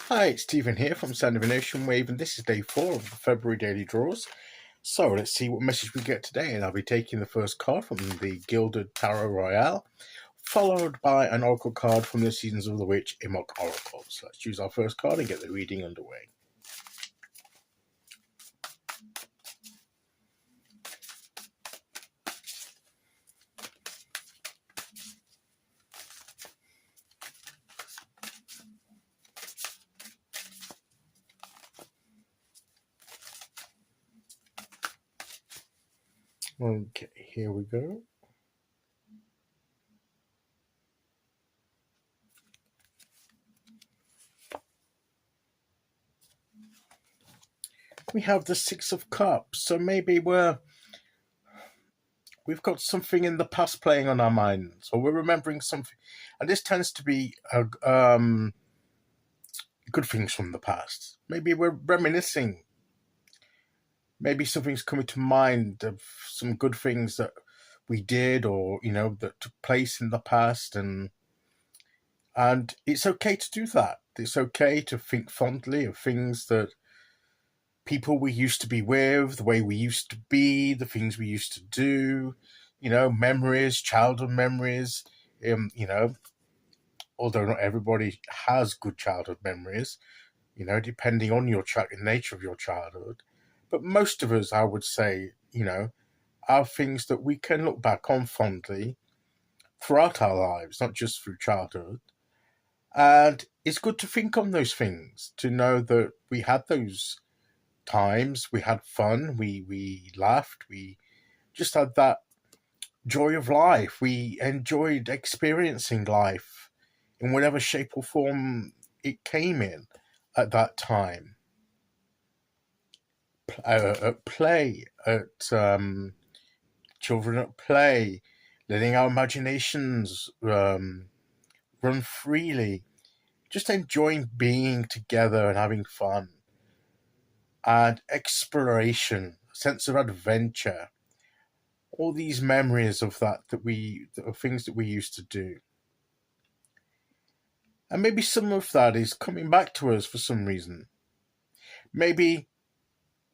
Hi, it's Stephen here from Sound of an Ocean Wave, and this is day 4 of the February daily draws. So let's see what message we get today, and I'll be taking the first card from the Gilded Tarot Royale, followed by an oracle card from the Seasons of the Witch Imbolc Oracle. So let's choose our first card and get the reading underway. Okay, here we go. We have the Six of Cups, so maybe we've got something in the past playing on our minds, or we're remembering something, and this tends to be good things from the past. Maybe we're reminiscing. Maybe something's coming to mind of some good things that we did, or that took place in the past, and it's okay to do that. It's okay to think fondly of things that people we used to be with, the way we used to be, the things we used to do, memories, childhood memories. Although not everybody has good childhood memories, depending on your nature of your childhood. But most of us, I would say, are things that we can look back on fondly throughout our lives, not just through childhood. And it's good to think on those things, to know that we had those times, we had fun, we laughed, we just had that joy of life. We enjoyed experiencing life in whatever shape or form it came in at that time. At play, at children at play, letting our imaginations run freely, just enjoying being together and having fun, and exploration, a sense of adventure, all these memories of that of things that we used to do. And maybe some of that is coming back to us for some reason. Maybe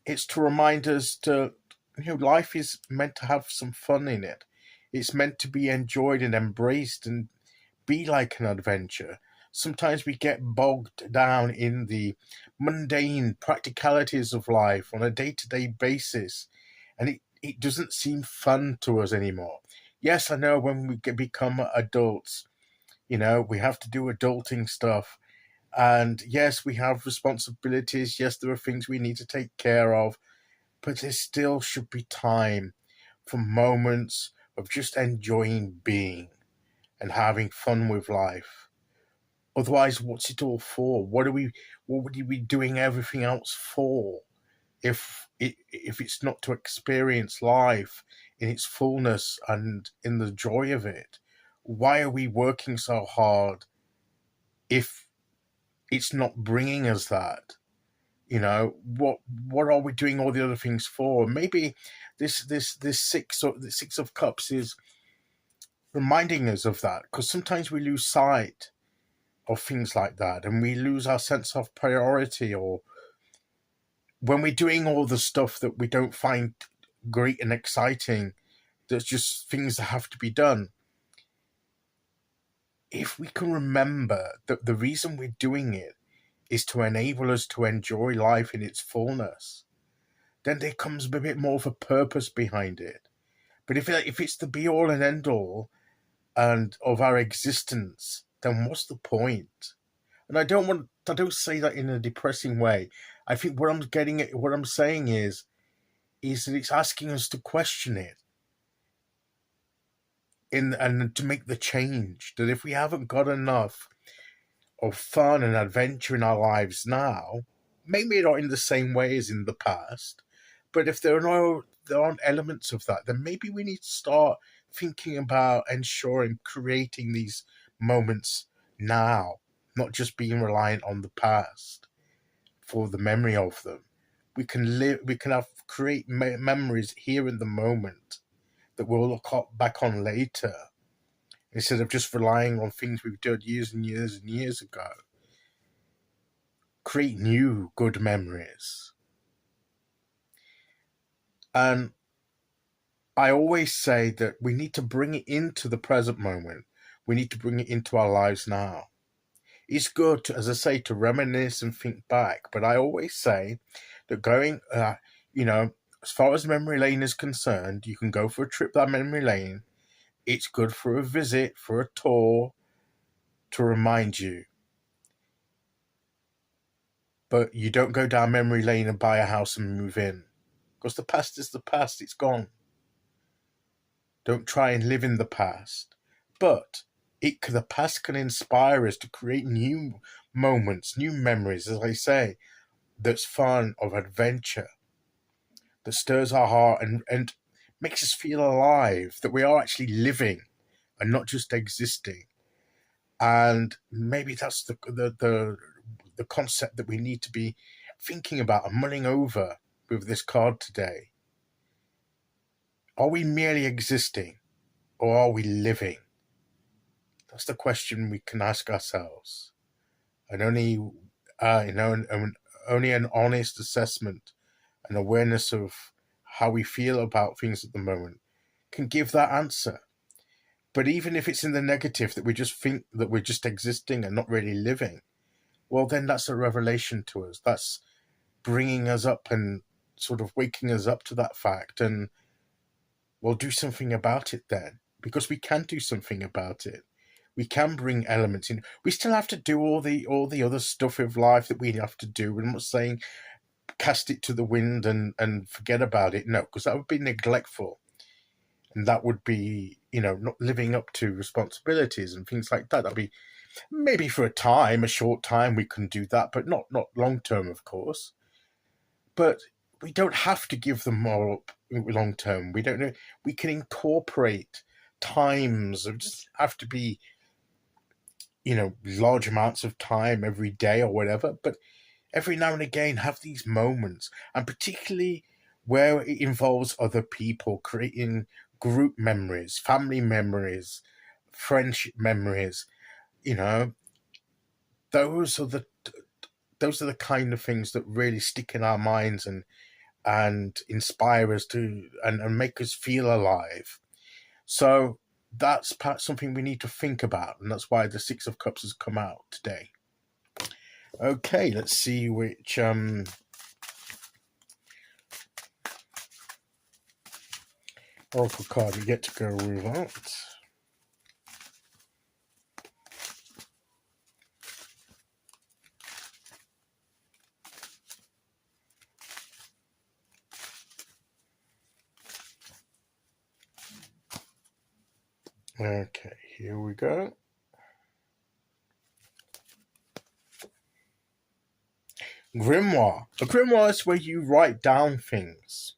it's to remind us life is meant to have some fun in it. It's meant to be enjoyed and embraced and be like an adventure. Sometimes we get bogged down in the mundane practicalities of life on a day-to-day basis, and it doesn't seem fun to us anymore. Yes, I know when we become adults, we have to do adulting stuff. And yes, we have responsibilities. Yes, there are things we need to take care of. But there still should be time for moments of just enjoying being and having fun with life. Otherwise, what's it all for? What would you be doing everything else for if it's not to experience life in its fullness and in the joy of it? Why are we working so hard if it's not bringing us that? What are we doing all the other things for? Maybe this six of cups is reminding us of that, because sometimes we lose sight of things like that, and we lose our sense of priority, or when we're doing all the stuff that we don't find great and exciting, there's just things that have to be done. If we can remember that the reason we're doing it is to enable us to enjoy life in its fullness, then there comes a bit more of a purpose behind it. But if it's the be all and end all and of our existence, then what's the point? And I don't say that in a depressing way. I think what I'm saying is that it's asking us to question it and to make the change. That if we haven't got enough of fun and adventure in our lives now, maybe not in the same way as in the past, but if there aren't elements of that, then maybe we need to start thinking about ensuring creating these moments now, not just being reliant on the past for the memory of them. We can create memories here in the moment that we'll look back on later, instead of just relying on things we've done years and years and years ago. create new good memories. And I always say that we need to bring it into the present moment. We need to bring it into our lives now. It's good, as I say, to reminisce and think back. But I always say that going, as far as memory lane is concerned, you can go for a trip down memory lane. It's good for a visit, for a tour, to remind you. But you don't go down memory lane and buy a house and move in. Because the past is the past, it's gone. Don't try and live in the past. But the past can inspire us to create new moments, new memories, as I say, that's fun, of adventure, that stirs our heart and makes us feel alive, that we are actually living and not just existing. And maybe that's the concept that we need to be thinking about and mulling over with this card today. Are we merely existing, or are we living? That's the question we can ask ourselves. And only an honest assessment and awareness of how we feel about things at the moment can give that answer. But even if it's in the negative, that we just think that we're just existing and not really living, well, then that's a revelation to us. That's bringing us up and sort of waking us up to that fact, and we'll do something about it then, because we can do something about it. We can bring elements in. We still have to do all the other stuff of life that we have to do. I'm not saying cast it to the wind and forget about it. No, because that would be neglectful. And that would be, not living up to responsibilities and things like that. That'd be maybe for a short time we can do that, but not long term, of course. But we don't have to give them all up long term. We don't know. We can incorporate times. It just have to be, large amounts of time every day or whatever. But every now and again, have these moments, and particularly where it involves other people, creating group memories, family memories, friendship memories. Those are the kind of things that really stick in our minds and inspire us to and make us feel alive. So that's perhaps something we need to think about, and that's why the Six of Cups has come out today. Okay, let's see which Oracle card we get to go with that. Okay, here we go. Grimoire. A grimoire is where you write down things.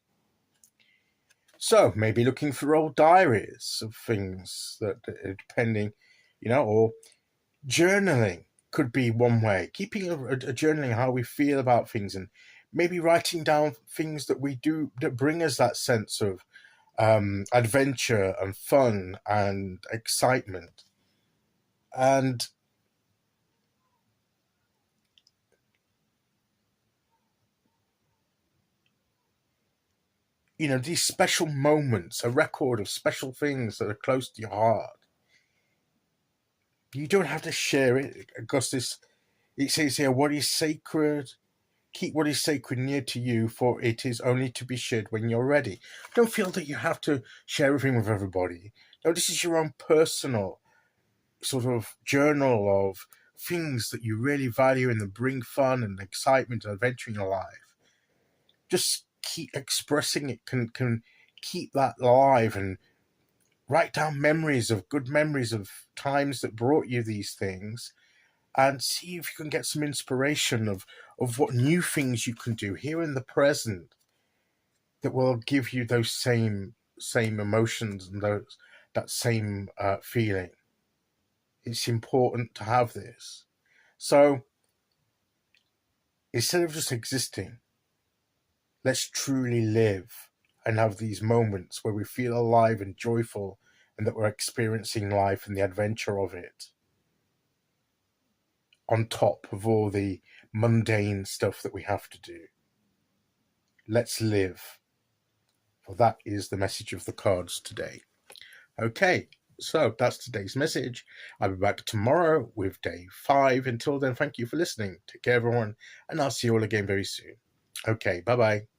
So maybe looking for old diaries of things that, depending, or journaling could be one way. Keeping a journaling how we feel about things, and maybe writing down things that we do that bring us that sense of adventure and fun and excitement. And these special moments, a record of special things that are close to your heart. You don't have to share it, because it says here, what is sacred, keep what is sacred near to you, for it is only to be shared when you're ready. Don't feel that you have to share everything with everybody. No, this is your own personal sort of journal of things that you really value and that bring fun and excitement and adventure in your life. Just keep expressing it, can keep that alive, and write down good memories of times that brought you these things, and see if you can get some inspiration of what new things you can do here in the present that will give you those same emotions and that same feeling. It's important to have this. So instead of just existing, let's truly live and have these moments where we feel alive and joyful, and that we're experiencing life and the adventure of it. on top of all the mundane stuff that we have to do. Let's live. For that is the message of the cards today. Okay, so that's today's message. I'll be back tomorrow with day 5. Until then, thank you for listening. Take care, everyone, and I'll see you all again very soon. Okay, bye-bye.